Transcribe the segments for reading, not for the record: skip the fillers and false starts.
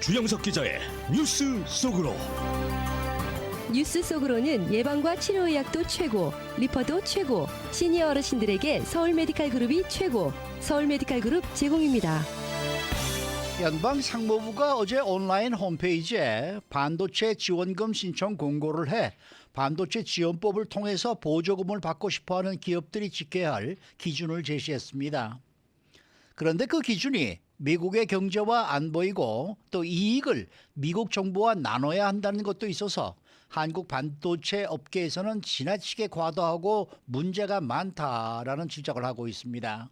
주영석 기자의 뉴스 속으로. 뉴스 속으로는 예방과 치료의학도 최고, 리퍼도 최고, 시니어 어르신들에게 서울메디칼그룹이 최고, 서울메디칼그룹 제공입니다. 연방상무부가 어제 온라인 홈페이지에 반도체 지원금 신청 공고를 해 반도체 지원법을 통해서 보조금을 받고 싶어하는 기업들이 지켜야 할 기준을 제시했습니다. 그런데 그 기준이 미국의 경제와 안보이고 또 이익을 미국 정부와 나눠야 한다는 것도 있어서 한국 반도체 업계에서는 지나치게 과도하고 문제가 많다라는 지적을 하고 있습니다.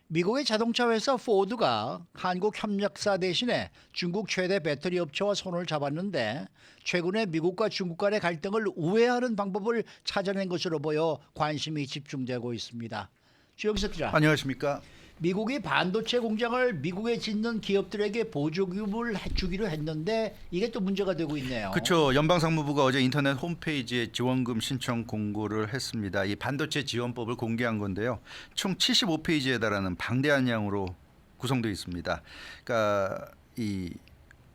미국의 자동차 회사 포드가 한국 협력사 대신에 중국 최대 배터리 업체와 손을 잡았는데 최근에 미국과 중국 간의 갈등을 우회하는 방법을 찾아낸 것으로 보여 관심이 집중되고 있습니다. 주영석 기자. 안녕하십니까? 미국이 반도체 공장을 미국에 짓는 기업들에게 보조금을 주기로 했는데 이게 또 문제가 되고 있네요. 그렇죠. 연방상무부가 어제 인터넷 홈페이지에 지원금 신청 공고를 했습니다. 이 반도체 지원법을 공개한 건데요. 총 75페이지에 달하는 방대한 양으로 구성되어 있습니다. 그러니까 이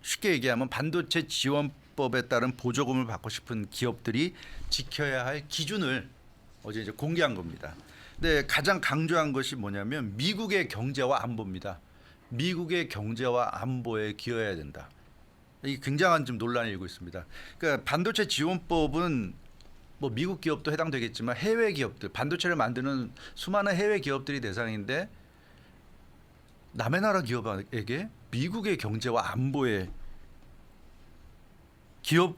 쉽게 얘기하면 반도체 지원법에 따른 보조금을 받고 싶은 기업들이 지켜야 할 기준을 어제 이제 공개한 겁니다. 근데 가장 강조한 것이 뭐냐면 미국의 경제와 안보입니다. 미국의 경제와 안보에 기여해야 된다. 이 굉장한 좀 논란이 일고 있습니다. 그러니까 반도체 지원법은 뭐 미국 기업도 해당되겠지만 해외 기업들, 반도체를 만드는 수많은 해외 기업들이 대상인데 남의 나라 기업에게 미국의 경제와 안보에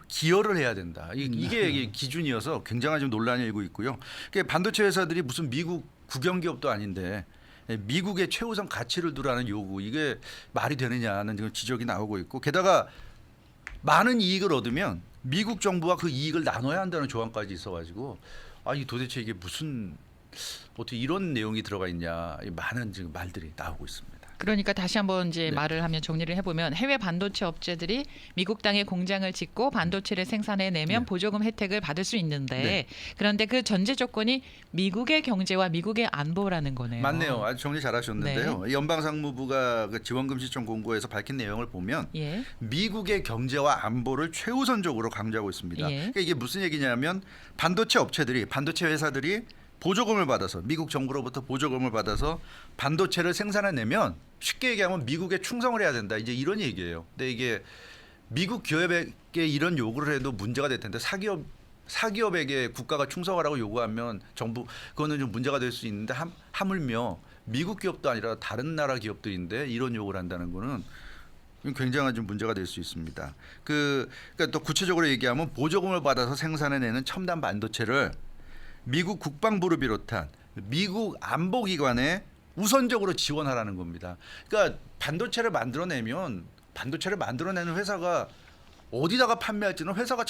기여를 해야 된다. 이게 기준이어서 굉장한 좀 논란이 일고 있고요. 그러니까 반도체 회사들이 무슨 미국 국영 기업도 아닌데 미국의 최우선 가치를 두라는 요구, 이게 말이 되느냐는 지금 지적이 나오고 있고, 게다가 많은 이익을 얻으면 미국 정부와 그 이익을 나눠야 한다는 조항까지 있어가지고 이 도대체 이게 무슨 어떻게 이런 내용이 들어가 있냐, 많은 지금 말들이 나오고 있습니다. 그러니까 다시 한번 이제 말을 하면 정리를 해보면 해외 반도체 업체들이 미국 땅에 공장을 짓고 반도체를 생산해내면 보조금 혜택을 받을 수 있는데 그런데 그 전제 조건이 미국의 경제와 미국의 안보라는 거네요. 맞네요. 아주 정리 잘하셨는데요. 연방상무부가 그 지원금 신청 공고에서 밝힌 내용을 보면 미국의 경제와 안보를 최우선적으로 강조하고 있습니다. 그러니까 이게 무슨 얘기냐면 반도체 업체들이, 반도체 회사들이 보조금을 받아서, 미국 정부로부터 보조금을 받아서 반도체를 생산해내면 쉽게 얘기하면 미국에 충성을 해야 된다, 이제 이런 얘기예요. 근데 이게 미국 기업에게 이런 요구를 해도 문제가 될 텐데 사기업에게 국가가 충성하라고 요구하면 정부, 그거는 좀 문제가 될 수 있는데 하물며 미국 기업도 아니라 다른 나라 기업들인데 이런 요구를 한다는 거는 굉장한 좀 문제가 될 수 있습니다. 그러니까 또 구체적으로 얘기하면 보조금을 받아서 생산해내는 첨단 반도체를 미국 국방부를 비롯한 미국 안보기관에 우선적으로 지원하라는 겁니다. 그러니까 반도체를 만들어내면 반도체를 만들어내는 회사가 어디다가 판매할지는 회사가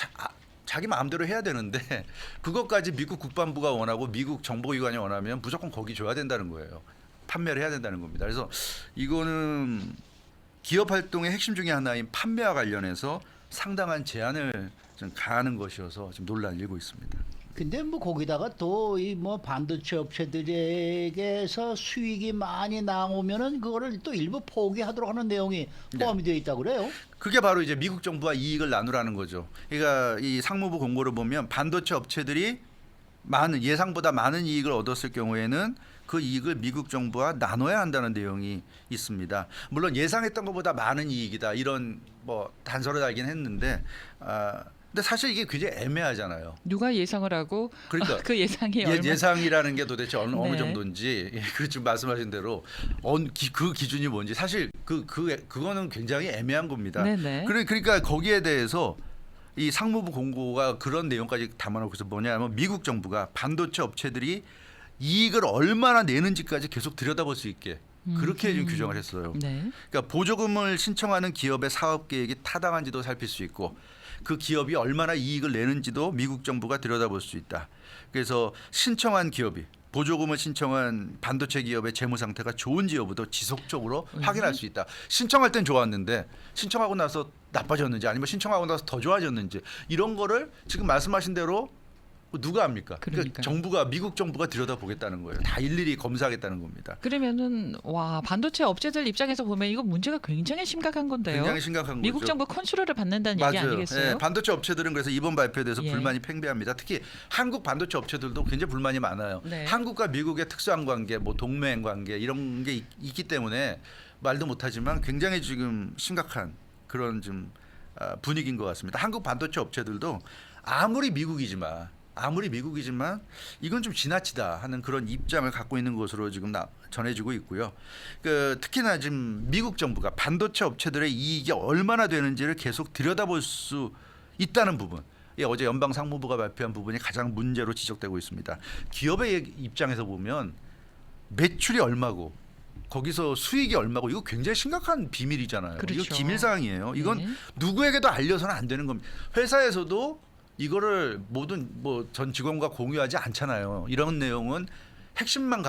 자기 마음대로 해야 되는데 그것까지 미국 국방부가 원하고 미국 정보기관이 원하면 무조건 거기 줘야 된다는 거예요. 판매를 해야 된다는 겁니다. 그래서 이거는 기업 활동의 핵심 중에 하나인 판매와 관련해서 상당한 제한을 좀 가하는 것이어서 지금 논란이 일고 있습니다. 근데 뭐 거기다가 또 이 뭐 반도체 업체들에게서 수익이 많이 나오면은 그거를 또 일부 포기하도록 하는 내용이 포함이 되어 있다고 그래요. 그게 바로 이제 미국 정부와 이익을 나누라는 거죠. 그러니까 이 상무부 공고를 보면 반도체 업체들이 예상보다 많은 이익을 얻었을 경우에는 그 이익을 미국 정부와 나눠야 한다는 내용이 있습니다. 물론 예상했던 것보다 많은 이익이다, 이런 뭐 단서를 달긴 했는데 근데 사실 이게 굉장히 애매하잖아요. 누가 예상을 하고 그러니까 그 예상이 예상이라는 게 도대체 어느 정도인지, 그 지금 말씀하신 대로 그 기준이 뭔지 사실 그거는 굉장히 애매한 겁니다. 그러니까 거기에 대해서 이 상무부 공고가 그런 내용까지 담아놓고 있어. 뭐냐면 미국 정부가 반도체 업체들이 이익을 얼마나 내는지까지 계속 들여다볼 수 있게 그렇게 좀 규정을 했어요. 그러니까 보조금을 신청하는 기업의 사업 계획이 타당한지도 살필 수 있고 그 기업이 얼마나 이익을 내는지도 미국 정부가 들여다볼 수 있다. 그래서 신청한 기업이, 보조금을 신청한 반도체 기업의 재무 상태가 좋은지 여부도 지속적으로 확인할 수 있다. 신청할 땐 좋았는데 신청하고 나서 나빠졌는지, 아니면 신청하고 나서 더 좋아졌는지, 이런 거를 지금 말씀하신 대로 누가 합니까? 그러니까요. 정부가 미국 정부가 들여다보겠다는 거예요. 다 일일이 검사하겠다는 겁니다. 그러면은 와 반도체 업체들 입장에서 보면 이거 문제가 굉장히 심각한 건데요. 굉장히 심각한 미국 거죠. 정부 컨트롤을 받는다는 얘기 맞아요. 아니겠어요? 예, 반도체 업체들은 그래서 이번 발표에 대해서 예. 불만이 팽배합니다. 특히 한국 반도체 업체들도 굉장히 불만이 많아요. 네. 한국과 미국의 특수한 관계, 뭐 동맹 관계 이런 게 있기 때문에 말도 못하지만 굉장히 지금 심각한 그런 좀 분위기인 것 같습니다. 한국 반도체 업체들도 아무리 미국이지만 이건 좀 지나치다 하는 그런 입장을 갖고 있는 것으로 지금 전해지고 있고요. 특히나 지금 미국 정부가 반도체 업체들의 이익이 얼마나 되는지를 계속 들여다볼 수 있다는 부분. 어제 연방 상무부가 발표한 부분이 가장 문제로 지적되고 있습니다. 기업의 입장에서 보면 매출이 얼마고 거기서 수익이 얼마고 이거 굉장히 심각한 비밀이잖아요. 그렇죠. 이거 기밀 사항이에요. 이건 네. 누구에게도 알려서는 안 되는 겁니다. 회사에서도 이거를 모든 전 직원과 공유하지 않잖아요. 이런 내용은 핵심만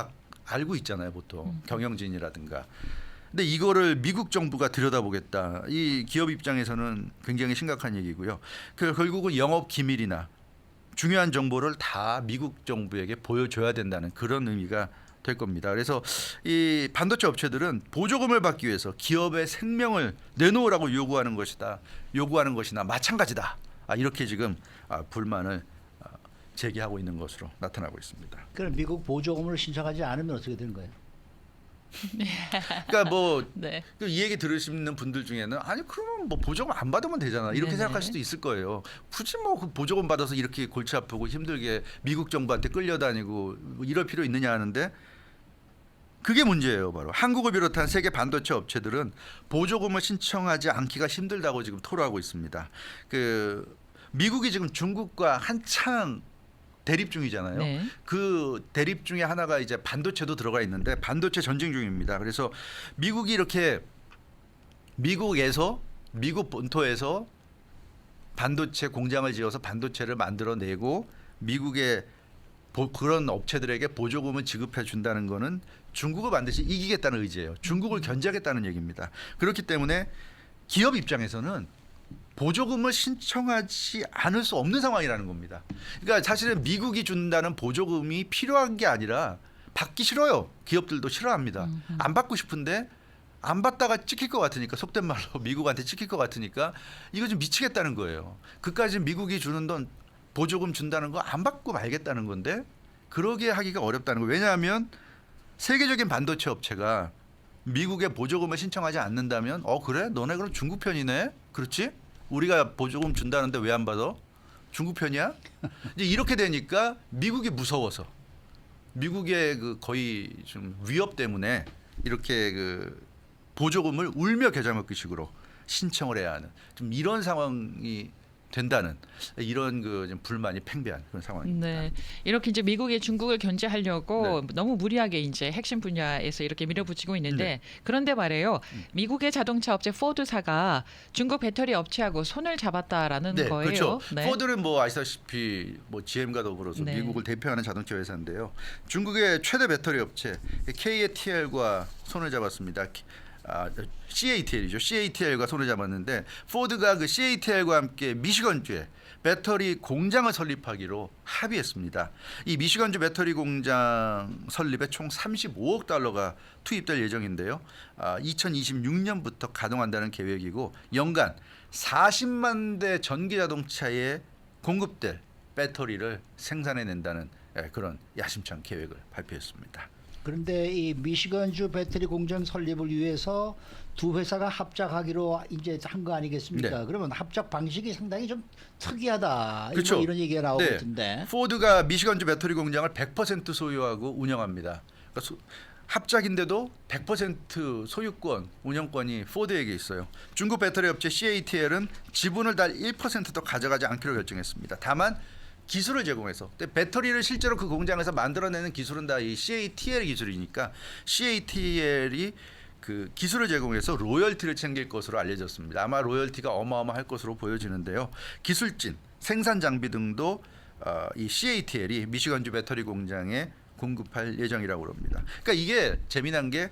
알고 있잖아요, 보통 경영진이라든가. 근데 이거를 미국 정부가 들여다보겠다. 이 기업 입장에서는 굉장히 심각한 얘기고요. 결국은 영업 기밀이나 중요한 정보를 다 미국 정부에게 보여줘야 된다는 그런 의미가 될 겁니다. 그래서 이 반도체 업체들은 보조금을 받기 위해서 기업의 생명을 내놓으라고 요구하는 것이나 마찬가지다. 이렇게 지금 불만을 제기하고 있는 것으로 나타나고 있습니다. 그럼 미국 보조금을 신청하지 않으면 어떻게 되는 거예요? 그러니까 네. 이 얘기 들으시는 분들 중에는 아니 그러면 보조금 안 받으면 되잖아 이렇게 네네. 생각할 수도 있을 거예요. 굳이 그 보조금 받아서 이렇게 골치 아프고 힘들게 미국 정부한테 끌려다니고 이럴 필요 있느냐 하는데 그게 문제예요. 바로 한국을 비롯한 세계 반도체 업체들은 보조금을 신청하지 않기가 힘들다고 지금 토로하고 있습니다. 미국이 지금 중국과 한창 대립 중이잖아요. 네. 그 대립 중에 하나가 이제 반도체도 들어가 있는데 반도체 전쟁 중입니다. 그래서 미국이 이렇게 미국 본토에서 반도체 공장을 지어서 반도체를 만들어내고 미국의 그런 업체들에게 보조금을 지급해 준다는 거는 중국을 반드시 이기겠다는 의지예요. 중국을 견제하겠다는 얘기입니다. 그렇기 때문에 기업 입장에서는 보조금을 신청하지 않을 수 없는 상황이라는 겁니다. 그러니까 사실은 미국이 준다는 보조금이 필요한 게 아니라 받기 싫어요. 기업들도 싫어합니다. 안 받고 싶은데 안 받다가 찍힐 것 같으니까 속된 말로 미국한테 찍힐 것 같으니까 이거 좀 미치겠다는 거예요. 그까지 미국이 주는 돈 보조금 준다는 거 안 받고 말겠다는 건데 그러게 하기가 어렵다는 거예요. 왜냐하면 세계적인 반도체 업체가 미국의 보조금을 신청하지 않는다면 그래? 너네 그럼 중국 편이네? 그렇지? 우리가 보조금 준다는데 왜 안 받아? 중국 편이야? 이제 이렇게 되니까 미국이 무서워서 미국의 거의 좀 위협 때문에 이렇게 보조금을 울며 겨자 먹기식으로 신청을 해야 하는 좀 이런 상황이 된다는 이런 좀 불만이 팽배한 그런 상황입니다. 네, 이렇게 이제 미국이 중국을 견제하려고 너무 무리하게 이제 핵심 분야에서 이렇게 밀어붙이고 있는데 그런데 말이에요. 미국의 자동차 업체 포드사가 중국 배터리 업체하고 손을 잡았다라는 거예요. 그렇죠. 네. 포드는 아시다시피 GM과 더불어서 네. 미국을 대표하는 자동차 회사인데요. 중국의 최대 배터리 업체 KATL과 손을 잡았습니다. CATL이죠. CATL과 손을 잡았는데 포드가 CATL과 함께 미시건주에 배터리 공장을 설립하기로 합의했습니다. 이 미시건주 배터리 공장 설립에 총 35억 달러가 투입될 예정인데요. 2026년부터 가동한다는 계획이고 연간 40만 대 전기 자동차에 공급될 배터리를 생산해낸다는 그런 야심찬 계획을 발표했습니다. 그런데 이 미시건주 배터리 공장 설립을 위해서 두 회사가 합작하기로 이제 한 거 아니겠습니까? 네. 그러면 합작 방식이 상당히 좀 특이하다. 그렇죠. 이런 얘기가 나오고 있던데. 포드가 미시건주 배터리 공장을 100% 소유하고 운영합니다. 그러니까 합작인데도 100% 소유권, 운영권이 포드에게 있어요. 중국 배터리 업체 CATL은 지분을 달 1%도 가져가지 않기로 결정했습니다. 다만 기술을 제공해서 배터리를 실제로 그 공장에서 만들어내는 기술은 다 이 CATL 기술이니까 CATL이 그 기술을 제공해서 로열티를 챙길 것으로 알려졌습니다. 아마 로열티가 어마어마할 것으로 보여지는데요. 기술진, 생산 장비 등도 이 CATL이 미시건주 배터리 공장에 공급할 예정이라고 합니다. 그러니까 이게 재미난 게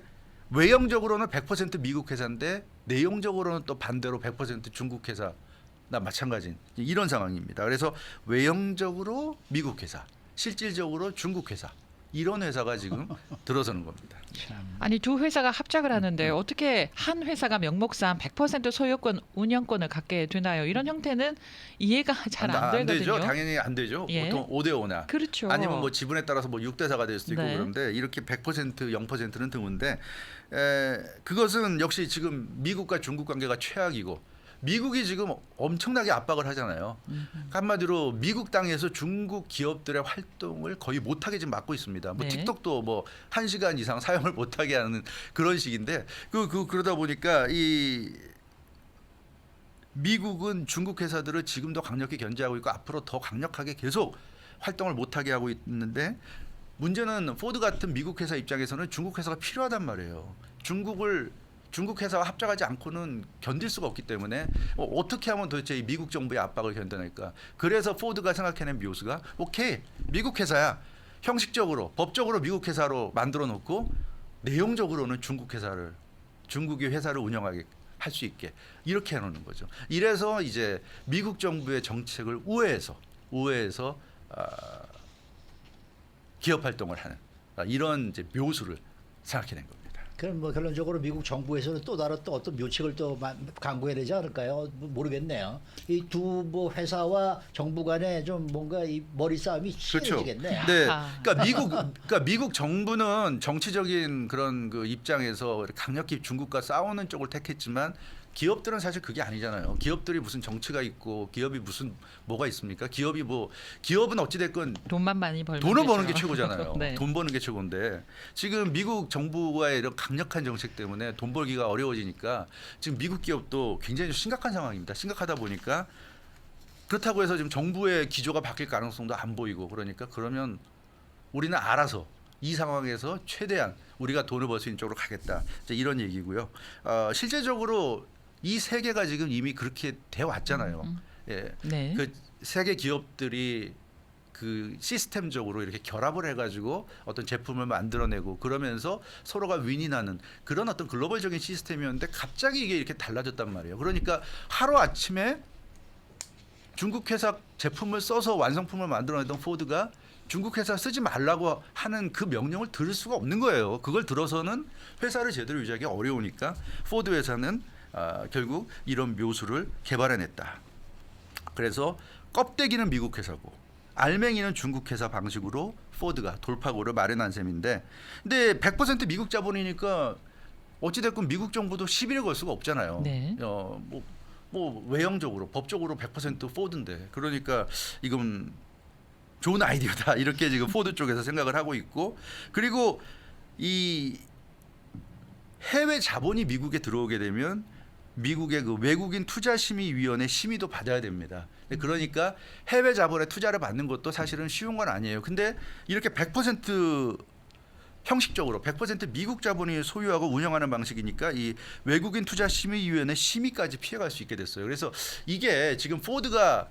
외형적으로는 100% 미국 회사인데 내용적으로는 또 반대로 100% 중국 회사 마찬가지인 이런 상황입니다. 그래서 외형적으로 미국 회사, 실질적으로 중국 회사 이런 회사가 지금 들어서는 겁니다. 아니 두 회사가 합작을 하는데 어떻게 한 회사가 명목상 100% 소유권, 운영권을 갖게 되나요? 이런 형태는 이해가 잘 안 안 되거든요. 되죠. 당연히 안 되죠. 예. 보통 5대5나 그렇죠. 아니면 뭐 지분에 따라서 뭐 6대 4가 될 수도 있고 네. 그런데 이렇게 100% 0%는 드문데 그것은 역시 지금 미국과 중국 관계가 최악이고 미국이 지금 엄청나게 압박을 하잖아요. 한마디로 미국 땅에서 중국 기업들의 활동을 거의 못하게 지금 막고 있습니다. 뭐 네. 틱톡도 뭐 1시간 이상 사용을 못하게 하는 그런 식인데 그러다 보니까 이 미국은 중국 회사들을 지금도 강력히 견제하고 있고 앞으로 더 강력하게 계속 활동을 못하게 하고 있는데 문제는 포드 같은 미국 회사 입장에서는 중국 회사가 필요하단 말이에요. 중국 회사와 합작하지 않고는 견딜 수가 없기 때문에 어떻게 하면 도대체 이 미국 정부의 압박을 견뎌낼까? 그래서 포드가 생각해낸 묘수가 오케이 미국 회사야 형식적으로 법적으로 미국 회사로 만들어 놓고 내용적으로는 중국의 회사를 운영하게 할 수 있게 이렇게 해놓는 거죠. 이래서 이제 미국 정부의 정책을 우회해서 기업 활동을 하는 이런 이제 묘수를 생각해낸 겁니다. 그럼 뭐 결론적으로 미국 정부에서는 또 다른 또 어떤 묘책을 또 강구해야 되지 않을까요? 모르겠네요. 이 두 뭐 회사와 정부 간에 좀 뭔가 이 머리 싸움이 그렇죠. 심해지겠네. 네, 그러니까 미국 정부는 정치적인 그런 그 입장에서 강력히 중국과 싸우는 쪽을 택했지만 기업들은 사실 그게 아니잖아요. 기업들이 무슨 정치가 있고 기업이 무슨 뭐가 있습니까? 기업은 어찌 됐건 돈만 많이 벌면 돈을 버는 되죠. 게 최고잖아요. 네. 돈 버는 게 최고인데 지금 미국 정부와의 이런 강력한 정책 때문에 돈 벌기가 어려워지니까 지금 미국 기업도 굉장히 심각한 상황입니다. 심각하다 보니까 그렇다고 해서 지금 정부의 기조가 바뀔 가능성도 안 보이고 그러면 우리는 알아서 이 상황에서 최대한 우리가 돈을 벌 수 있는 쪽으로 가겠다. 이런 얘기고요. 실제적으로 이 세계가 지금 이미 그렇게 돼 왔잖아요. 예. 네. 그 세계 기업들이 그 시스템적으로 이렇게 결합을 해가지고 어떤 제품을 만들어내고 그러면서 서로가 윈이 나는 그런 어떤 글로벌적인 시스템이었는데 갑자기 이게 이렇게 달라졌단 말이에요. 그러니까 하루 아침에 중국 회사 제품을 써서 완성품을 만들어내던 포드가 중국 회사 쓰지 말라고 하는 그 명령을 들을 수가 없는 거예요. 그걸 들어서는 회사를 제대로 유지하기 어려우니까 포드 회사는 결국 이런 묘수를 개발해냈다. 그래서 껍데기는 미국 회사고 알맹이는 중국 회사 방식으로 포드가 돌파구를 마련한 셈인데 근데 100% 미국 자본이니까 어찌됐건 미국 정부도 시비를 걸 수가 없잖아요. 네. 뭐 외형적으로 법적으로 100% 포드인데 그러니까 이건 좋은 아이디어다 이렇게 지금 포드 쪽에서 생각을 하고 있고 그리고 이 해외 자본이 미국에 들어오게 되면 미국의 그 외국인 투자심의위원회 심의도 받아야 됩니다. 그러니까 해외 자본에 투자를 받는 것도 사실은 쉬운 건 아니에요. 근데 이렇게 100% 형식적으로 100% 미국 자본이 소유하고 운영하는 방식이니까 이 외국인 투자심의위원회 심의까지 피해갈 수 있게 됐어요. 그래서 이게 지금 포드가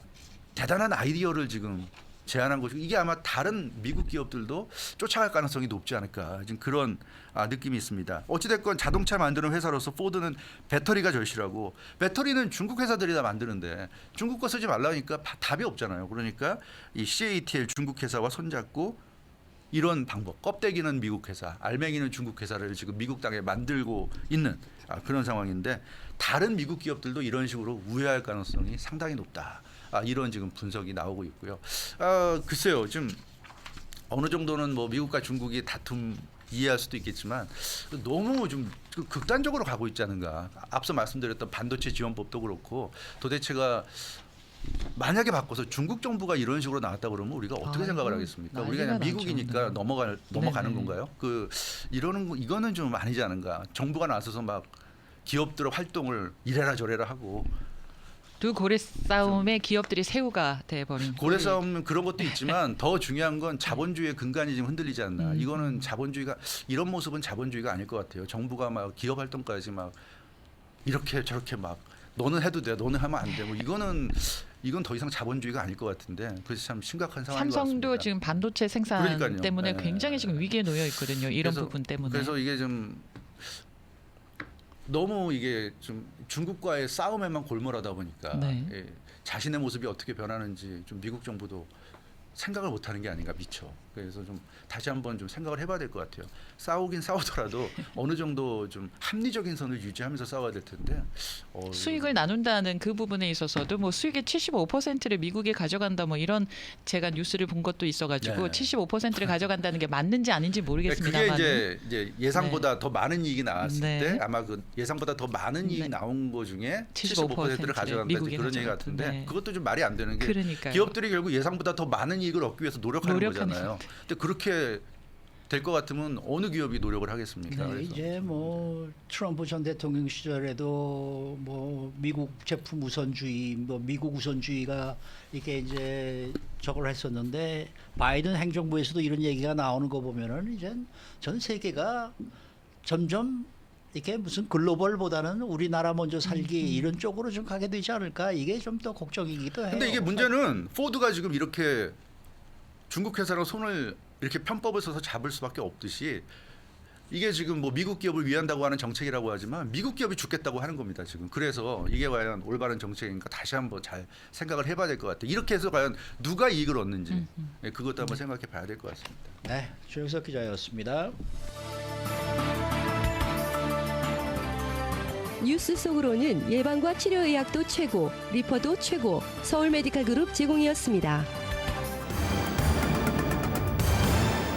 대단한 아이디어를 지금 제안한 것이고 이게 아마 다른 미국 기업들도 쫓아갈 가능성이 높지 않을까 지금 그런 느낌이 있습니다. 어찌됐건 자동차 만드는 회사로서 포드는 배터리가 절실하고 배터리는 중국 회사들이 다 만드는데 중국 거 쓰지 말라니까 답이 없잖아요. 그러니까 이 CATL 중국 회사와 손잡고 이런 방법 껍데기는 미국 회사 알맹이는 중국 회사를 지금 미국 땅에 만들고 있는 그런 상황인데 다른 미국 기업들도 이런 식으로 우회할 가능성이 상당히 높다. 이런 지금 분석이 나오고 있고요. 글쎄요, 좀 어느 정도는 뭐 미국과 중국이 다툼 이해할 수도 있겠지만 너무 좀 극단적으로 가고 있지 않은가. 앞서 말씀드렸던 반도체 지원법도 그렇고 도대체가 만약에 바꿔서 중국 정부가 이런 식으로 나왔다 그러면 우리가 어떻게 생각을 하겠습니까? 우리가 그냥 미국이니까 넘어가는 건가요? 이러는 거 이거는 좀 아니지 않은가. 정부가 나서서 막 기업들의 활동을 이래라 저래라 하고. 두 고래 싸움에 기업들이 새우가 돼버린. 고래 싸움은 그런 것도 있지만 더 중요한 건 자본주의의 근간이 지금 흔들리지 않나. 이거는 자본주의가 이런 모습은 자본주의가 아닐 것 같아요. 정부가 막 기업 활동까지 막 이렇게 저렇게 막 너는 해도 돼, 너는 하면 안 돼. 뭐 이건 더 이상 자본주의가 아닐 것 같은데 그래서 참 심각한 상황인 것 같습니다. 삼성도 지금 반도체 생산 그러니까요. 때문에 네. 굉장히 지금 위기에 놓여 있거든요. 이런 부분 때문에. 그래서 이게 좀 너무 이게 좀 중국과의 싸움에만 골몰하다 보니까 네. 예, 자신의 모습이 어떻게 변하는지 좀 미국 정부도 생각을 못하는 게 아닌가 미처. 그래서 좀 다시 한번 좀 생각을 해봐야 될 것 같아요. 싸우긴 싸우더라도 어느 정도 좀 합리적인 선을 유지하면서 싸워야 될 텐데. 수익을 나눈다는 그 부분에 있어서도 뭐 수익의 75%를 미국이 가져간다 뭐 이런 제가 뉴스를 본 것도 있어가지고 75%를 가져간다는 게 맞는지 아닌지 모르겠습니다만. 그게 이제 예상보다 더 많은 이익이 나왔을 때 아마 그 예상보다 더 많은 이익이 나온 거 중에 75%를 가져간다 그런 얘기 같은데 그것도 좀 말이 안 되는 게 그러니까요. 기업들이 결국 예상보다 더 많은 이익을 얻기 위해서 노력하는 거잖아요. 근데 그렇게 될 것 같으면 어느 기업이 노력을 하겠습니까? 네, 이제 뭐 트럼프 전 대통령 시절에도 뭐 미국 제품 우선주의, 뭐 미국 우선주의가 이게 이제 저걸 했었는데 바이든 행정부에서도 이런 얘기가 나오는 거 보면은 이제 전 세계가 점점 이렇게 무슨 글로벌보다는 우리나라 먼저 살기 이런 쪽으로 좀 가게 되지 않을까 이게 좀 더 걱정이기도 해요. 근데 이게 문제는 포드가 지금 이렇게 중국 회사랑 손을 이렇게 편법을 써서 잡을 수밖에 없듯이 이게 지금 뭐 미국 기업을 위한다고 하는 정책이라고 하지만 미국 기업이 죽겠다고 하는 겁니다 지금. 그래서 이게 과연 올바른 정책인가 다시 한번 잘 생각을 해봐야 될 것 같아요. 이렇게 해서 과연 누가 이익을 얻는지 그것도 한번 생각해 봐야 될 것 같습니다. 네, 조영석 기자였습니다. 뉴스 속으로는 예방과 치료의학도 최고, 리퍼도 최고, 서울 메디칼 그룹 제공이었습니다.